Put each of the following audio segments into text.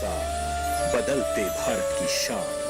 भरोसा, बदलते भारत की शान।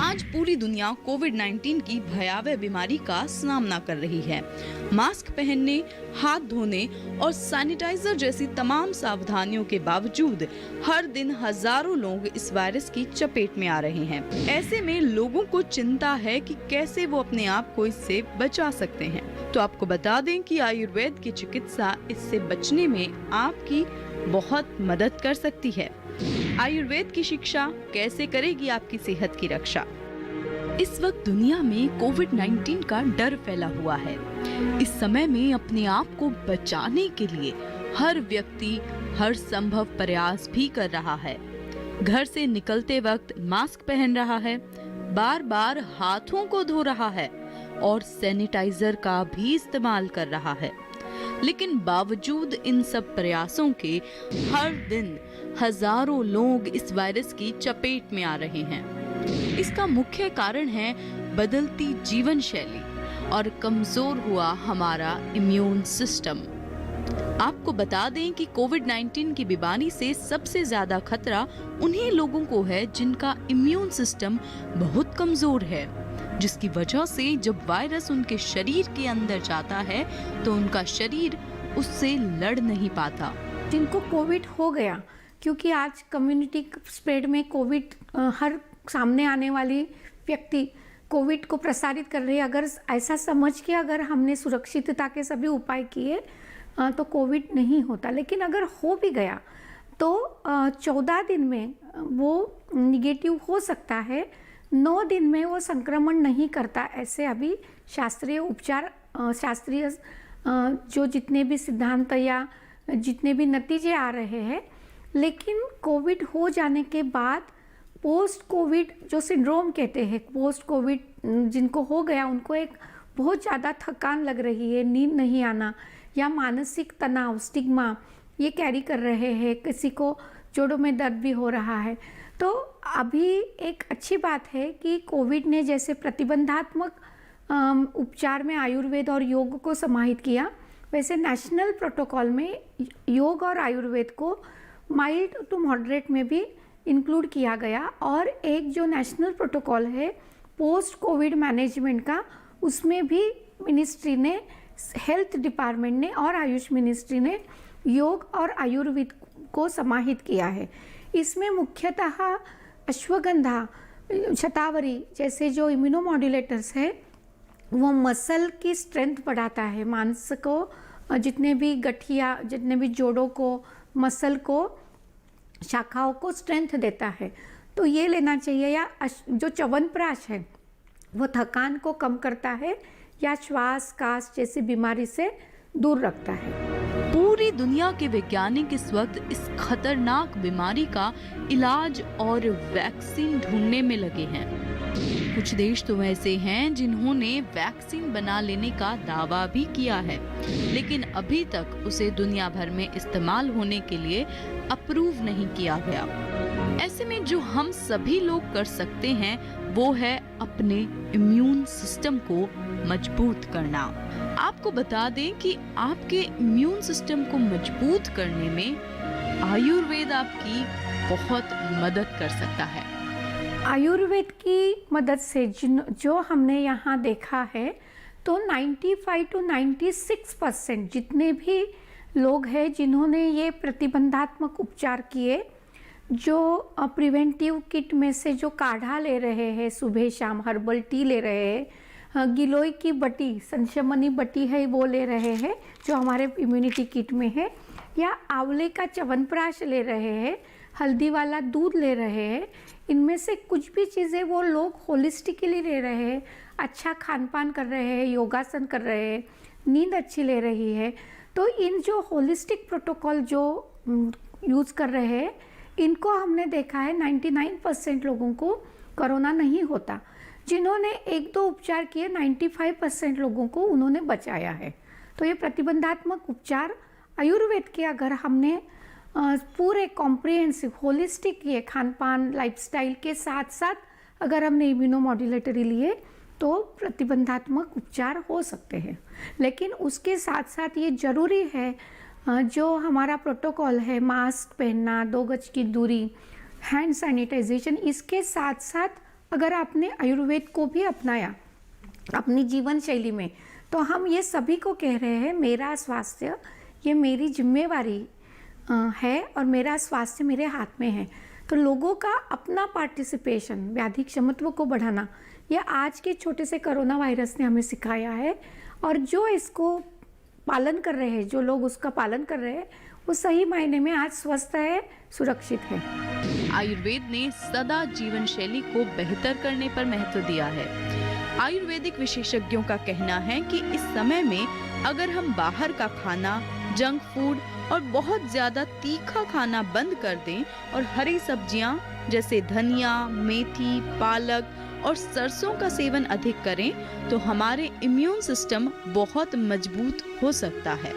आज पूरी दुनिया कोविड-19 की भयावह बीमारी का सामना कर रही है। मास्क पहनने, हाथ धोने और सैनिटाइजर जैसी तमाम सावधानियों के बावजूद हर दिन हजारों लोग इस वायरस की चपेट में आ रहे हैं। ऐसे में लोगों को चिंता है कि कैसे वो अपने आप को इससे बचा सकते हैं। तो आपको बता दें कि आयुर्वेद की चिकित्सा इससे बचने में आपकी बहुत मदद कर सकती है। आयुर्वेद की शिक्षा कैसे करेगी आपकी सेहत की रक्षा? इस वक्त दुनिया में कोविड-19 का डर फैला हुआ है। इस समय में अपने आप को बचाने के लिए हर व्यक्ति हर संभव प्रयास भी कर रहा है। घर से निकलते वक्त मास्क पहन रहा है, बार-बार हाथों को धो रहा है और सैनिटाइजर का भी इस्तेमाल कर रहा है। लेकिन बावजूद इन सब प्रयासों के हर दिन हजारों लोग इस वायरस की चपेट में आ रहे हैं। इसका मुख्य कारण है बदलती जीवन शैली और कमजोर हुआ हमारा इम्यून सिस्टम। आपको बता दें कि कोविड-19 की बीमारी से सबसे ज्यादा खतरा उन्हीं लोगों को है जिनका इम्यून सिस्टम बहुत कमजोर है, जिसकी वजह से जब वायरस उनके शरीर के अंदर जाता है तो उनका शरीर उससे लड़ नहीं पाता। जिनको कोविड हो गया, क्योंकि आज कम्युनिटी स्प्रेड में कोविड हर सामने आने वाली व्यक्ति कोविड को प्रसारित कर रही है। अगर ऐसा समझ के अगर हमने सुरक्षितता के सभी उपाय किए तो कोविड नहीं होता। लेकिन अगर हो भी गया तो 14 दिन में वो निगेटिव हो सकता है, 9 दिन में वो संक्रमण नहीं करता। ऐसे अभी शास्त्रीय उपचार, शास्त्रीय जो जितने भी सिद्धांत या जितने भी नतीजे आ रहे हैं। लेकिन कोविड हो जाने के बाद पोस्ट कोविड जो सिंड्रोम कहते हैं, पोस्ट कोविड जिनको हो गया उनको एक बहुत ज़्यादा थकान लग रही है, नींद नहीं आना या मानसिक तनाव, स्टिग्मा ये कैरी कर रहे हैं, किसी को जोड़ों में दर्द भी हो रहा है। तो अभी एक अच्छी बात है कि कोविड ने जैसे प्रतिबंधात्मक उपचार में आयुर्वेद और योग को समाहित किया, वैसे नेशनल प्रोटोकॉल में योग और आयुर्वेद को माइल्ड टू मॉडरेट में भी इंक्लूड किया गया। और एक जो नेशनल प्रोटोकॉल है पोस्ट कोविड मैनेजमेंट का, उसमें भी मिनिस्ट्री ने, हेल्थ डिपार्टमेंट ने और आयुष मिनिस्ट्री ने योग और आयुर्वेद को समाहित किया है। इसमें मुख्यतः अश्वगंधा, शतावरी जैसे जो इम्यूनोमॉड्यूलेटर्स है वो मसल की स्ट्रेंथ बढ़ाता है, मांस को, जितने भी गठिया, जितने भी जोड़ों को, मसल को, शाखाओं को स्ट्रेंथ देता है। तो ये लेना चाहिए। या जो च्यवनप्राश है वो थकान को कम करता है या श्वास कास जैसी बीमारी से दूर रखता है। पूरी दुनिया के वैज्ञानिक इस वक्त इस खतरनाक बीमारी का इलाज और वैक्सीन ढूंढने में लगे हैं। कुछ देश तो ऐसे हैं जिन्होंने वैक्सीन बना लेने का दावा भी किया है, लेकिन अभी तक उसे दुनिया भर में इस्तेमाल होने के लिए अप्रूव नहीं किया गया। ऐसे में जो हम सभी लोग कर सकते हैं वो है अपने इम्यून सिस्टम को मजबूत करना। आपको बता दें कि आपके इम्यून सिस्टम को मजबूत करने में आयुर्वेद आपकी बहुत मदद कर सकता है। आयुर्वेद की मदद से जो हमने यहाँ देखा है तो 95 to 96% जितने भी लोग हैं जिन्होंने ये प्रतिबंधात्मक उपचार किए, जो प्रिवेंटिव किट में से जो काढ़ा ले रहे हैं, सुबह शाम हर्बल टी ले रहे हैं, गिलोय की बटी, संशमनी बटी है वो ले रहे हैं जो हमारे इम्यूनिटी किट में है, या आंवले का च्यवनप्राश ले रहे हैं हल्दी वाला दूध ले रहे हैं, इनमें से कुछ भी चीज़ें वो लोग होलिस्टिकली ले रहे हैं, अच्छा खान पान कर रहे हैं, योगासन कर रहे हैं, नींद अच्छी ले रही है, तो इन जो होलिस्टिक प्रोटोकॉल जो यूज़ कर रहे हैं, इनको हमने देखा है 99% लोगों को कोरोना नहीं होता। जिन्होंने 1-2 उपचार किए 95% लोगों को उन्होंने बचाया है। तो ये प्रतिबंधात्मक उपचार आयुर्वेद के अगर हमने पूरे कॉम्प्रिहेंसिव होलिस्टिक ये खान पान लाइफस्टाइल के साथ साथ अगर हमने इम्यूनोमॉड्यूलेटरी लिए तो प्रतिबंधात्मक उपचार हो सकते हैं। लेकिन उसके साथ साथ ये ज़रूरी है जो हमारा प्रोटोकॉल है, मास्क पहनना, 2 गज की दूरी, हैंड सैनिटाइजेशन, इसके साथ साथ अगर आपने आयुर्वेद को भी अपनाया अपनी जीवन शैली में, तो हम ये सभी को कह रहे हैं मेरा स्वास्थ्य ये मेरी जिम्मेवारी है और मेरा स्वास्थ्य मेरे हाथ में है। तो लोगों का अपना पार्टिसिपेशन, व्याधि क्षमत्व को बढ़ाना, यह आज के छोटे से कोरोना वायरस ने हमें सिखाया है। और जो इसको पालन कर रहे हैं, जो लोग उसका पालन कर रहे हैं, वो सही मायने में आज स्वस्थ है, सुरक्षित है। आयुर्वेद ने सदा जीवन शैली को बेहतर करने पर महत्व दिया है। आयुर्वेदिक विशेषज्ञों का कहना है कि इस समय में अगर हम बाहर का खाना, जंक फूड और बहुत ज्यादा तीखा खाना बंद कर दें और हरी सब्जियां जैसे धनिया, मेथी, पालक और सरसों का सेवन अधिक करें तो हमारे इम्यून सिस्टम बहुत मजबूत हो सकता है।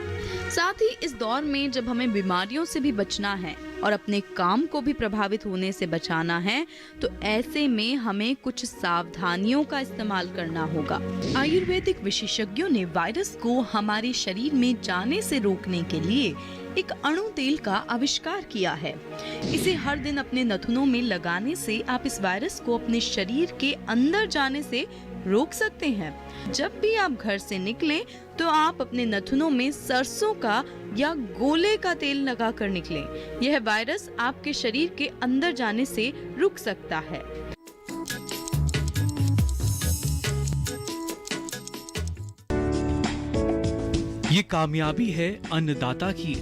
साथ ही इस दौर में जब हमें बीमारियों से भी बचना है और अपने काम को भी प्रभावित होने से बचाना है, तो ऐसे में हमें कुछ सावधानियों का इस्तेमाल करना होगा। आयुर्वेदिक विशेषज्ञों ने वायरस को हमारे शरीर में जाने से रोकने के लिए एक अणु तेल का आविष्कार किया है। इसे हर दिन अपने नथुनों में लगाने से आप इस वायरस को अपने शरीर के अंदर जाने से रोक सकते हैं। जब भी आप घर से निकलें तो आप अपने नथुनों में सरसों का या गोले का तेल लगा कर निकलें। यह वायरस आपके शरीर के अंदर जाने से रुक सकता है। ये कामयाबी है अन्नदाता की।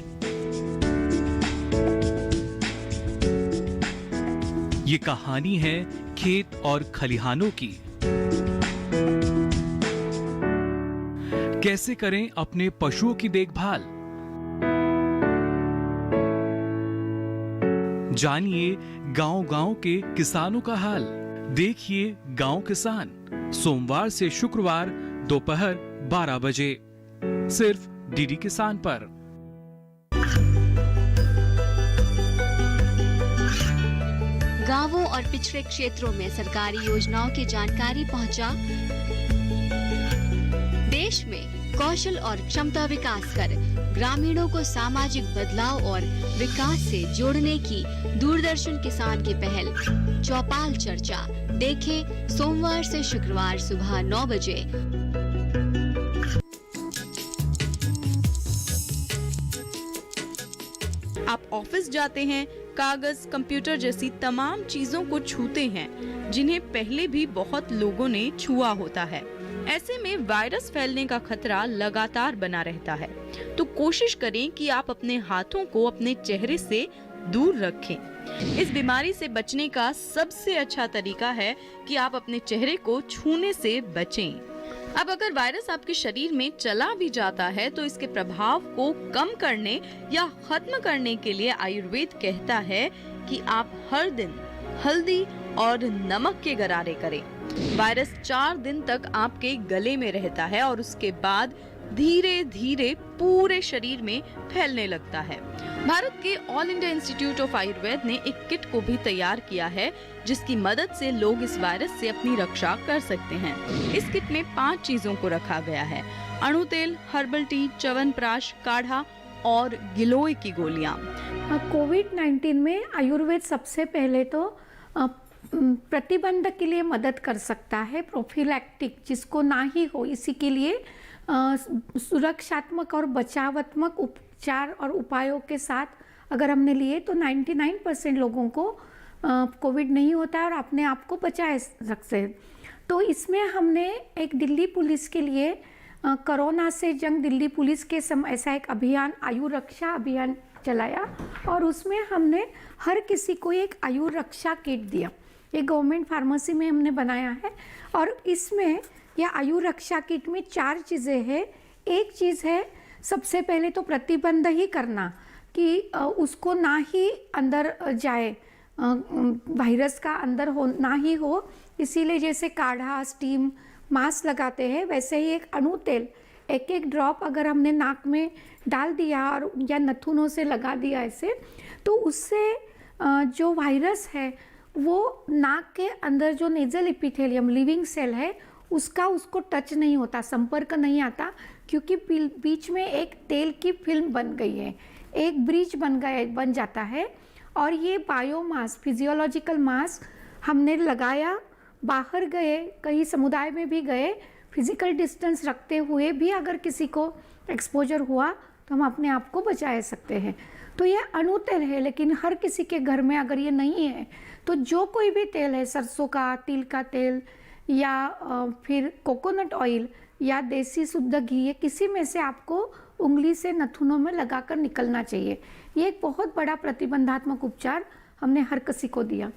ये कहानी है खेत और खलिहानों की। कैसे करें अपने पशुओं की देखभाल, जानिए गांव-गांव के किसानों का हाल। देखिए गांव किसान, सोमवार से शुक्रवार दोपहर 12 बजे सिर्फ डीडी किसान पर। गांवों और पिछड़े क्षेत्रों में सरकारी योजनाओं की जानकारी पहुंचा। देश में कौशल और क्षमता विकास कर ग्रामीणों को सामाजिक बदलाव और विकास से जोड़ने की दूरदर्शन किसान की पहल चौपाल चर्चा देखें सोमवार से शुक्रवार सुबह 9 बजे। आप ऑफिस जाते हैं, कागज, कंप्यूटर जैसी तमाम चीजों को छूते हैं जिन्हें पहले भी बहुत लोगों ने छुआ होता है। ऐसे में वायरस फैलने का खतरा लगातार बना रहता है। तो कोशिश करें कि आप अपने हाथों को अपने चेहरे से दूर रखें। इस बीमारी से बचने का सबसे अच्छा तरीका है कि आप अपने चेहरे को छूने से बचें। अब अगर वायरस आपके शरीर में चला भी जाता है तो इसके प्रभाव को कम करने या खत्म करने के लिए आयुर्वेद कहता है कि आप हर दिन हल्दी और नमक के गरारे करें। वायरस 4 दिन तक आपके गले में रहता है और उसके बाद धीरे धीरे पूरे शरीर में फैलने लगता है। भारत के all India institute of Ayurveda ने एक किट को भी तैयार किया है जिसकी मदद से लोग इस वायरस से अपनी रक्षा कर सकते हैं। इस किट में 5 चीजों को रखा गया है: अणु तेल, हर्बल टी, च्यवनप्राश, काढ़ा और गिलोय की गोलियां। कोविड-19 में आयुर्वेद सबसे पहले तो प्रतिबंधक के लिए मदद कर सकता है, प्रोफिलैक्टिक जिसको ना ही हो इसी के लिए सुरक्षात्मक और बचावात्मक उपचार और उपायों के साथ अगर हमने लिए तो 99% लोगों को कोविड नहीं होता है और अपने आप को बचाए सकते हैं। तो इसमें हमने एक दिल्ली पुलिस के लिए कोरोना से जंग दिल्ली पुलिस के ऐसा एक अभियान आयु रक्षा अभियान चलाया और उसमें हमने हर किसी को एक आयु रक्षा किट दिया। ये गवर्नमेंट फार्मेसी में हमने बनाया है और इसमें यह आयु रक्षा किट में 4 चीज़ें हैं। एक चीज़ है सबसे पहले तो प्रतिबंध ही करना कि उसको ना ही अंदर जाए, वायरस का अंदर हो ना ही हो, इसीलिए जैसे काढ़ा, स्टीम, मास्क लगाते हैं वैसे ही एक अणु तेल 1-1 ड्रॉप अगर हमने नाक में डाल दिया और या नथुनों से लगा दिया ऐसे, तो उससे जो वायरस है वो नाक के अंदर जो नेजल एपिथेलियम लिविंग सेल है उसको टच नहीं होता, संपर्क नहीं आता, क्योंकि बीच में एक तेल की फिल्म बन गई है, एक ब्रिज बन जाता है। और ये बायोमास्क, फिजियोलॉजिकल मास्क हमने लगाया, बाहर गए, कहीं समुदाय में भी गए, फिजिकल डिस्टेंस रखते हुए भी अगर किसी को एक्सपोजर हुआ तो हम अपने आप को बचा सकते हैं। तो ये अणु तेल है, लेकिन हर किसी के घर में अगर ये नहीं है तो जो कोई भी तेल है, सरसों का, तिल का तेल या फिर कोकोनट ऑयल या देसी शुद्ध घी, ये किसी में से आपको उंगली से नथुनों में लगाकर निकलना चाहिए। ये एक बहुत बड़ा प्रतिबंधात्मक उपचार हमने हर किसी को दिया।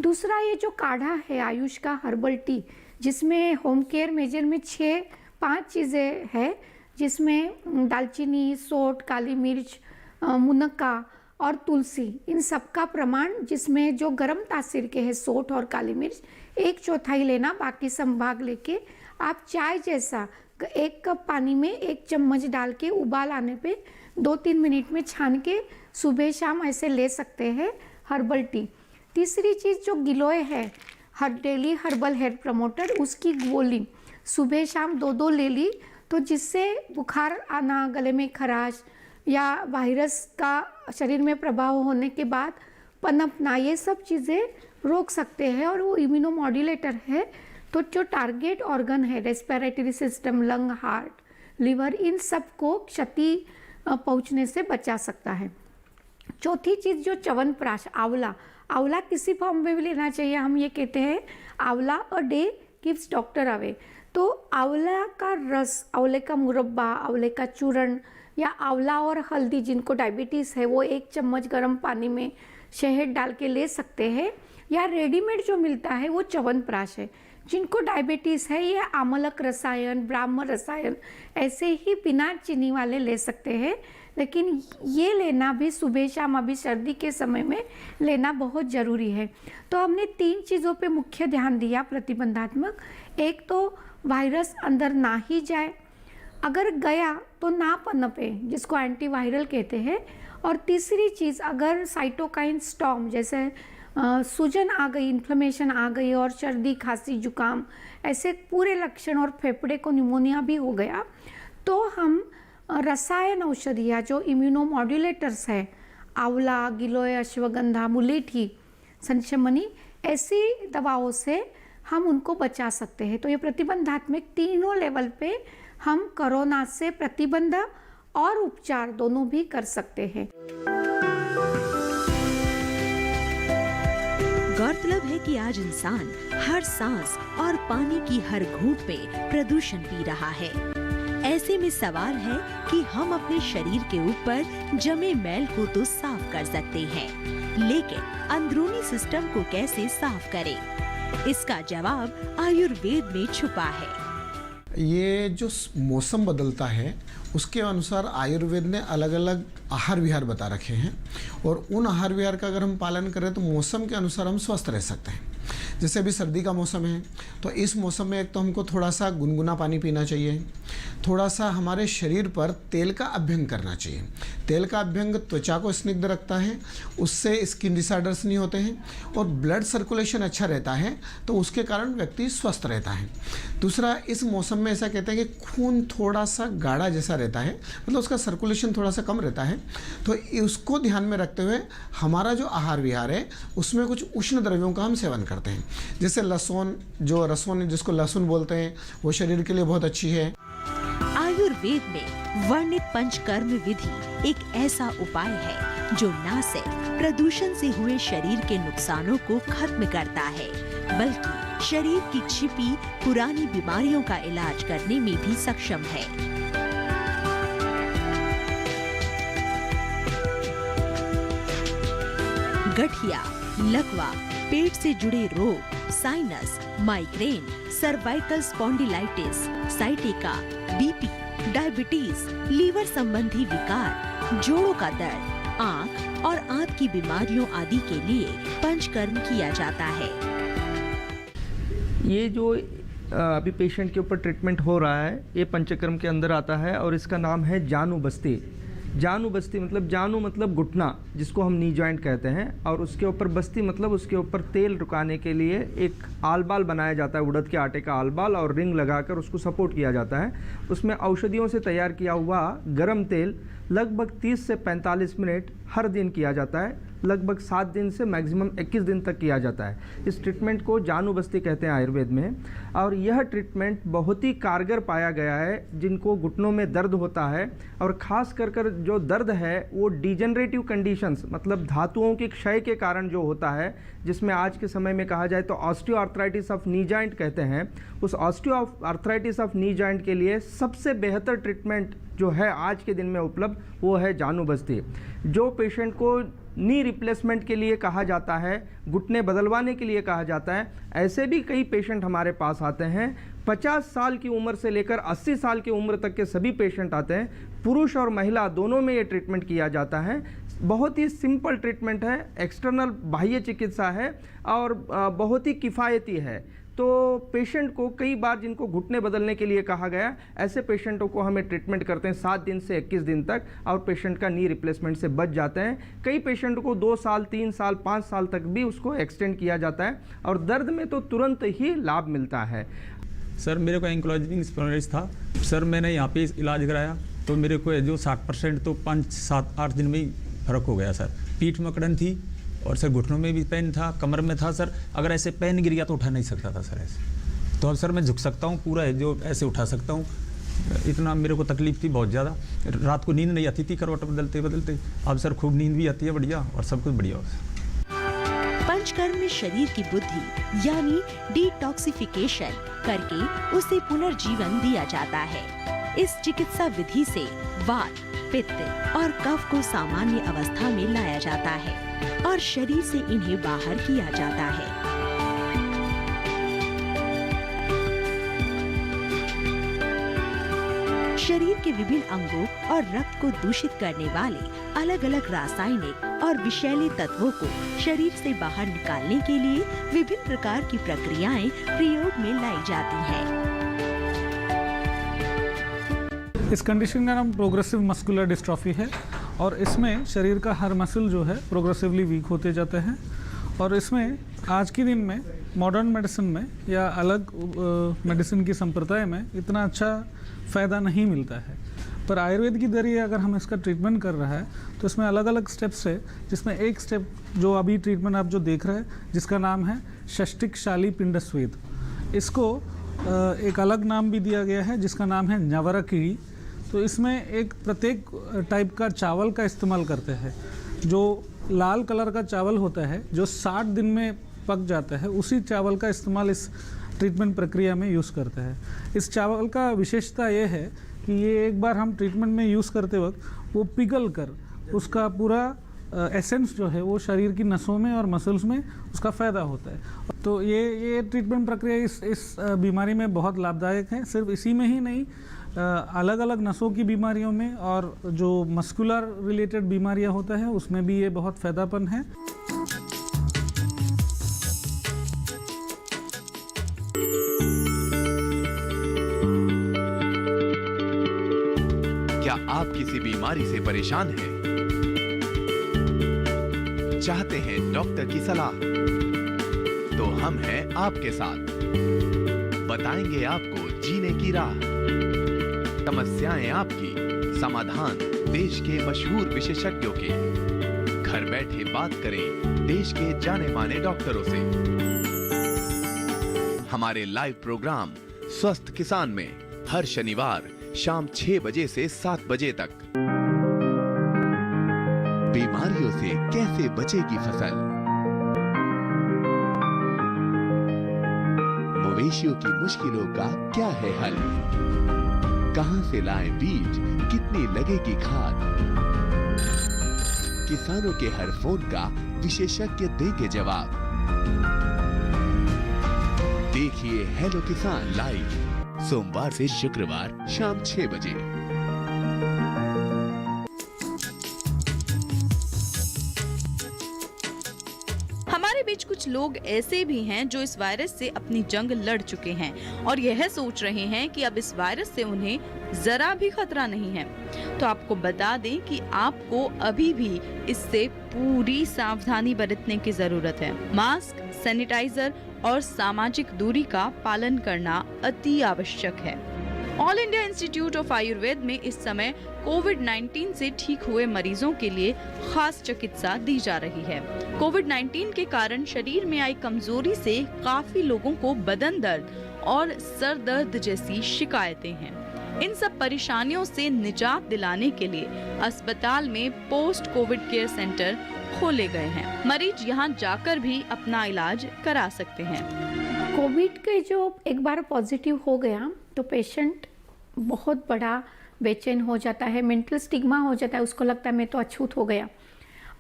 दूसरा, ये जो काढ़ा है आयुष का हर्बल टी, जिसमें होम केयर मेजर में 5 चीज़ें हैं, जिसमें दालचीनी, सोंठ, काली मिर्च, मुनक्का और तुलसी, इन सब का प्रमाण, जिसमें जो गर्म तासीर के हैं सोंठ और काली मिर्च 1/4 लेना, बाकी संभाग लेके आप चाय जैसा 1 कप पानी में 1 चम्मच डाल के उबाल आने पे 2-3 मिनट में छान के सुबह शाम ऐसे ले सकते हैं हर्बल टी। तीसरी चीज़ जो गिलोय है, डेली हर्बल हेड प्रमोटर, उसकी गोली सुबह शाम 2-2 ले ली, तो जिससे बुखार आना, गले में खराश या वायरस का शरीर में प्रभाव होने के बाद पनपना, ये सब चीज़ें रोक सकते हैं। और वो इम्यूनोमॉड्यूलेटर है, तो जो टारगेट ऑर्गन है, respiratory system, lung, heart, liver, इन सब को क्षति पहुंचने से बचा सकता है। चौथी चीज़ जो च्यवनप्राश, आंवला किसी फॉर्म में भी लेना चाहिए। हम ये कहते हैं आंवला a day keeps doctor away. तो आंवला का रस, आंवले का मुरब्बा, आंवले का चूर्ण या आंवला और हल्दी, जिनको डायबिटीज़ है वो 1 चम्मच गर्म पानी में शहद डाल के ले सकते हैं। या रेडीमेड जो मिलता है वो च्यवनप्राश है। जिनको डायबिटीज़ है ये आमलक रसायन, ब्राह्म रसायन ऐसे ही बिना चीनी वाले ले सकते हैं, लेकिन ये लेना भी सुबह शाम, अभी सर्दी के समय में लेना बहुत ज़रूरी है। तो हमने 3 चीज़ों पे मुख्य ध्यान दिया प्रतिबंधात्मक। एक तो वायरस अंदर ना ही जाए, अगर गया तो ना पनपे, जिसको एंटीवायरल कहते हैं। और तीसरी चीज़, अगर साइटोकाइन स्टॉर्म जैसे सूजन आ गई, इन्फ्लेमेशन आ गई और सर्दी, खांसी, जुकाम ऐसे पूरे लक्षण और फेफड़े को निमोनिया भी हो गया, तो हम रसायन औषधियाँ जो इम्यूनोमॉड्यूलेटर्स है, आंवला, गिलोय, अश्वगंधा, मुलेठी, संशमनी, ऐसी दवाओं से हम उनको बचा सकते हैं। तो ये प्रतिबंधात्मक तीनों लेवल पे हम कोरोना से प्रतिबंध और उपचार दोनों भी कर सकते हैं। गौरतलब है कि आज इंसान हर सांस और पानी की हर घूंट में प्रदूषण पी रहा है। ऐसे में सवाल है कि हम अपने शरीर के ऊपर जमे मैल को तो साफ कर सकते हैं, लेकिन अंदरूनी सिस्टम को कैसे साफ करें? इसका जवाब आयुर्वेद में छुपा है। ये जो मौसम बदलता है उसके अनुसार आयुर्वेद ने अलग अलग आहार विहार बता रखे हैं, और उन आहार विहार का अगर हम पालन करें तो मौसम के अनुसार हम स्वस्थ रह सकते हैं। जैसे अभी सर्दी का मौसम है, तो इस मौसम में एक तो हमको थोड़ा सा गुनगुना पानी पीना चाहिए, थोड़ा सा हमारे शरीर पर तेल का अभ्यंग करना चाहिए। तेल का अभ्यंग त्वचा को स्निग्ध रखता है, उससे स्किन डिसऑर्डर्स नहीं होते हैं और ब्लड सर्कुलेशन अच्छा रहता है, तो उसके कारण व्यक्ति स्वस्थ रहता है। दूसरा, इस मौसम में ऐसा कहते हैं कि खून थोड़ा सा गाढ़ा जैसा रहता है, मतलब उसका सर्कुलेशन थोड़ा सा कम रहता है। तो उसको ध्यान में रखते हुए हमारा जो आहार विहार है उसमें कुछ उष्ण द्रव्यों का हम सेवन करते हैं। जैसे लहसुन, जो रसोन जिसको लहसुन बोलते हैं, वो शरीर के लिए बहुत अच्छी है। आयुर्वेद में वर्णित पंचकर्म विधि एक ऐसा उपाय है जो न सिर्फ प्रदूषण से हुए शरीर के नुकसानों को खत्म करता है, बल्कि शरीर की छिपी पुरानी बीमारियों का इलाज करने में भी सक्षम है। गठिया, लकवा, पेट से जुड़े रोग, sinus, migraine, cervical spondylitis, sciatica, BP, diabetes, liver संबंधी विकार, जोड़ों का दर्द, आँख और आंत की बीमारियों आदि के लिए पंचकर्म किया जाता है। ये जो अभी पेशेंट के ऊपर ट्रीटमेंट हो रहा है, ये पंचकर्म के अंदर आता है और इसका नाम है जानु बस्ती। जानु बस्ती मतलब जानु मतलब घुटना, जिसको हम नी जॉइंट कहते हैं, और उसके ऊपर बस्ती मतलब उसके ऊपर तेल रुकाने के लिए एक आलबाल बनाया जाता है, उड़द के आटे का आलबाल, और रिंग लगाकर उसको सपोर्ट किया जाता है। उसमें औषधियों से तैयार किया हुआ गर्म तेल लगभग 30 से 45 मिनट हर दिन किया जाता है, लगभग 7 दिन से मैक्सिमम 21 दिन तक किया जाता है। इस ट्रीटमेंट को जानु बस्ती कहते हैं आयुर्वेद में, और यह ट्रीटमेंट बहुत ही कारगर पाया गया है जिनको घुटनों में दर्द होता है, और ख़ास कर जो दर्द है वो डिजेनरेटिव कंडीशंस मतलब धातुओं के क्षय के कारण जो होता है, जिसमें आज के समय में कहा जाए तो ऑस्टियोआर्थराइटिस ऑफ नी जॉइंट कहते हैं। उस ऑस्टियोआर्थराइटिस ऑफ नी जॉइंट के लिए सबसे बेहतर ट्रीटमेंट जो है आज के दिन में उपलब्ध वो है जानु बस्ती। जो पेशेंट को नी रिप्लेसमेंट के लिए कहा जाता है, घुटने बदलवाने के लिए कहा जाता है, ऐसे भी कई पेशेंट हमारे पास आते हैं। 50 साल की उम्र से लेकर 80 साल की उम्र तक के सभी पेशेंट आते हैं। पुरुष और महिला दोनों में ये ट्रीटमेंट किया जाता है। बहुत ही सिंपल ट्रीटमेंट है, एक्सटर्नल बाह्य चिकित्सा है और बहुत ही किफ़ायती है। तो पेशेंट को कई बार जिनको घुटने बदलने के लिए कहा गया, ऐसे पेशेंटों को हमें ट्रीटमेंट करते हैं 7 दिन से 21 दिन तक, और पेशेंट का नी रिप्लेसमेंट से बच जाते हैं। कई पेशेंट को 2 साल, 3 साल, 5 साल तक भी उसको एक्सटेंड किया जाता है, और दर्द में तो तुरंत ही लाभ मिलता है। सर मेरे को एंक्लोजिंग स्पॉन्डिलाइटिस था सर, मैंने यहाँ पे इलाज कराया तो मेरे को जो 60% तो 5, 7, 8 दिन में ही फ़र्क हो गया सर। पीठ में अकड़न थी और सर घुटनों में भी पेन था, कमर में था सर, अगर ऐसे पेन गिर गया तो उठा नहीं सकता था सर ऐसे। तो अब सर मैं झुक सकता हूँ पूरा, है जो ऐसे उठा सकता हूँ। इतना मेरे को तकलीफ थी बहुत ज़्यादा, रात को नींद नहीं आती थी करवट बदलते बदलते। अब सर खूब नींद भी आती है बढ़िया, और सब कुछ बढ़िया हो। पंचकर्म में शरीर की बुद्धि यानी डिटॉक्सिफिकेशन करके उसे पुनर्जीवन दिया जाता है। इस चिकित्सा विधि से वात, पित्त और कफ को सामान्य अवस्था में लाया जाता है और शरीर से इन्हें बाहर किया जाता है। शरीर के विभिन्न अंगों और रक्त को दूषित करने वाले अलग अलग रासायनिक और विषैले तत्वों को शरीर से बाहर निकालने के लिए विभिन्न प्रकार की प्रक्रियाएं प्रयोग में लाई जाती हैं। इस कंडीशन का नाम प्रोग्रेसिव मस्कुलर डिस्ट्रॉफी है, और इसमें शरीर का हर मसल जो है प्रोग्रेसिवली वीक होते जाते हैं। और इसमें आज के दिन में मॉडर्न मेडिसिन में या अलग मेडिसिन की संप्रदाय में इतना अच्छा फ़ायदा नहीं मिलता है, पर आयुर्वेद की जरिए अगर हम इसका ट्रीटमेंट कर रहा है तो इसमें अलग अलग स्टेप्स है, जिसमें एक स्टेप जो अभी ट्रीटमेंट आप जो देख रहे हैं जिसका नाम है षष्टिक शाली पिंड स्वेद, इसको एक अलग नाम भी दिया गया है जिसका नाम है न्यवरकीड़ी। तो इसमें एक प्रत्येक टाइप का चावल का इस्तेमाल करते हैं। जो लाल कलर का चावल होता है जो 60 दिन में पक जाता है, उसी चावल का इस्तेमाल इस ट्रीटमेंट प्रक्रिया में यूज़ करते हैं। इस चावल का विशेषता ये है कि ये एक बार हम ट्रीटमेंट में यूज़ करते वक्त वो पिघल कर उसका पूरा एसेंस जो है वो शरीर की नसों में और मसल्स में उसका फ़ायदा होता है। तो ये ट्रीटमेंट प्रक्रिया इस बीमारी में बहुत लाभदायक है। सिर्फ इसी में ही नहीं, अलग अलग नसों की बीमारियों में और जो मस्कुलर रिलेटेड बीमारियां होता है उसमें भी ये बहुत फ़ायदापन है। क्या आप किसी बीमारी से परेशान हैं? चाहते हैं डॉक्टर की सलाह? तो हम हैं आपके साथ, बताएंगे आपको जीने की राह। समस्याएं आपकी, समाधान देश के मशहूर विशेषज्ञों के। घर बैठे बात करें देश के जाने माने डॉक्टरों से। हमारे लाइव प्रोग्राम स्वस्थ किसान में हर शनिवार शाम 6 बजे से 7 बजे तक। बीमारियों से कैसे बचेगी फसल, मवेशियों की मुश्किलों का क्या है हल, कहां से लाएं बीज, कितनी लगेगी खाद, किसानों के हर फोन का विशेषज्ञ देंगे जवाब। देखिए हेलो किसान लाइव सोमवार से शुक्रवार शाम 6 बजे। हमारे बीच कुछ लोग ऐसे भी हैं जो इस वायरस से अपनी जंग लड़ चुके हैं और यह सोच रहे हैं कि अब इस वायरस से उन्हें जरा भी खतरा नहीं है। तो आपको बता दें कि आपको अभी भी इससे पूरी सावधानी बरतने की जरूरत है। मास्क, सैनिटाइजर और सामाजिक दूरी का पालन करना अति आवश्यक है। All India institute of Ayurveda में इस समय कोविड-19 से ठीक हुए मरीजों के लिए खास चिकित्सा दी जा रही है। कोविड-19 के कारण शरीर में आई कमजोरी से काफी लोगों को बदन दर्द और सर दर्द जैसी शिकायतें हैं। इन सब परेशानियों से निजात दिलाने के लिए अस्पताल में पोस्ट कोविड केयर सेंटर खोले गए हैं। मरीज यहां जाकर भी अपना इलाज करा सकते हैं। कोविड के जो एक बार पॉजिटिव हो गया तो पेशेंट बहुत बड़ा बेचैन हो जाता है, मेंटल स्टिग्मा हो जाता है, उसको लगता है मैं तो अछूत हो गया।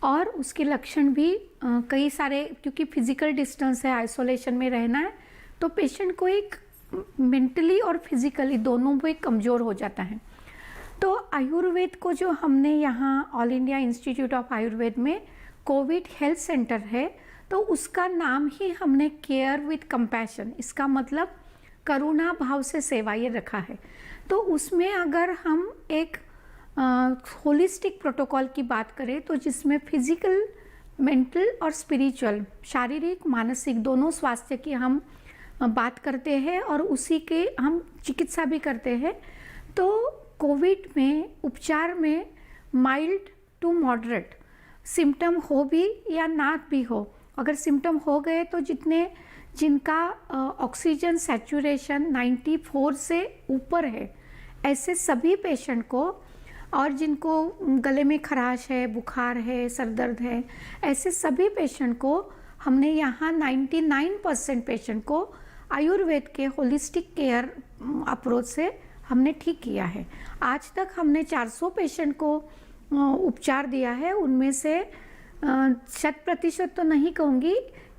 और उसके लक्षण भी कई सारे, क्योंकि फिजिकल डिस्टेंस है, आइसोलेशन में रहना है, तो पेशेंट को एक मेंटली और फिजिकली दोनों में कमज़ोर हो जाता है। तो आयुर्वेद को जो हमने यहाँ all India institute of Ayurveda में कोविड हेल्थ सेंटर है, तो उसका नाम ही हमने केयर विद कंपैशन, इसका मतलब करुणा भाव से सेवा, ये रखा है। तो उसमें अगर हम एक होलिस्टिक प्रोटोकॉल की बात करें तो जिसमें फिजिकल, मेंटल और स्पिरिचुअल, शारीरिक मानसिक दोनों स्वास्थ्य की हम बात करते हैं और उसी के हम चिकित्सा भी करते हैं। तो कोविड में उपचार में माइल्ड टू मॉडरेट सिम्टम हो भी या ना भी हो, अगर सिम्टम हो गए तो जिनका ऑक्सीजन सैचुरेशन 94 से ऊपर है, ऐसे सभी पेशेंट को, और जिनको गले में खराश है, बुखार है, सर दर्द है, ऐसे सभी पेशेंट को हमने यहाँ 99% पेशेंट को आयुर्वेद के होलिस्टिक केयर अप्रोच से हमने ठीक किया है। आज तक हमने 400 पेशेंट को उपचार दिया है, उनमें से 100% तो नहीं कहूँगी,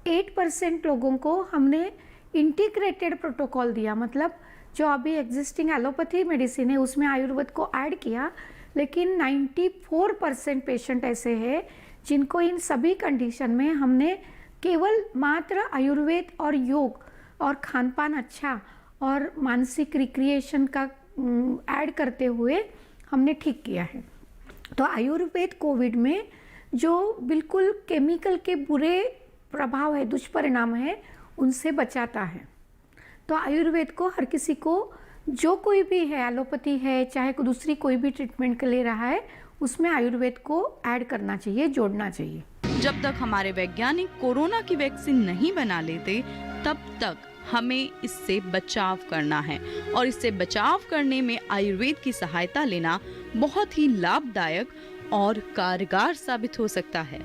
8% लोगों को हमने इंटीग्रेटेड प्रोटोकॉल दिया, मतलब जो अभी एग्जिस्टिंग एलोपैथी मेडिसिन है उसमें आयुर्वेद को ऐड किया, लेकिन 94% पेशेंट ऐसे हैं जिनको इन सभी कंडीशन में हमने केवल मात्र आयुर्वेद और योग और खान पान अच्छा और मानसिक रिक्रिएशन का ऐड करते हुए हमने ठीक किया है। तो आयुर्वेद कोविड में जो बिल्कुल केमिकल के बुरे प्रभाव है, दुष्परिणाम है, उनसे बचाता है। तो आयुर्वेद को हर किसी को, जो कोई भी है, एलोपैथी है चाहे दूसरी कोई भी ट्रीटमेंट के ले रहा है, उसमें आयुर्वेद को ऐड करना चाहिए, जोड़ना चाहिए। जब तक हमारे वैज्ञानिक कोरोना की वैक्सीन नहीं बना लेते तब तक हमें इससे बचाव करना है, और इससे बचाव करने में आयुर्वेद की सहायता लेना बहुत ही लाभदायक और कारगर साबित हो सकता है।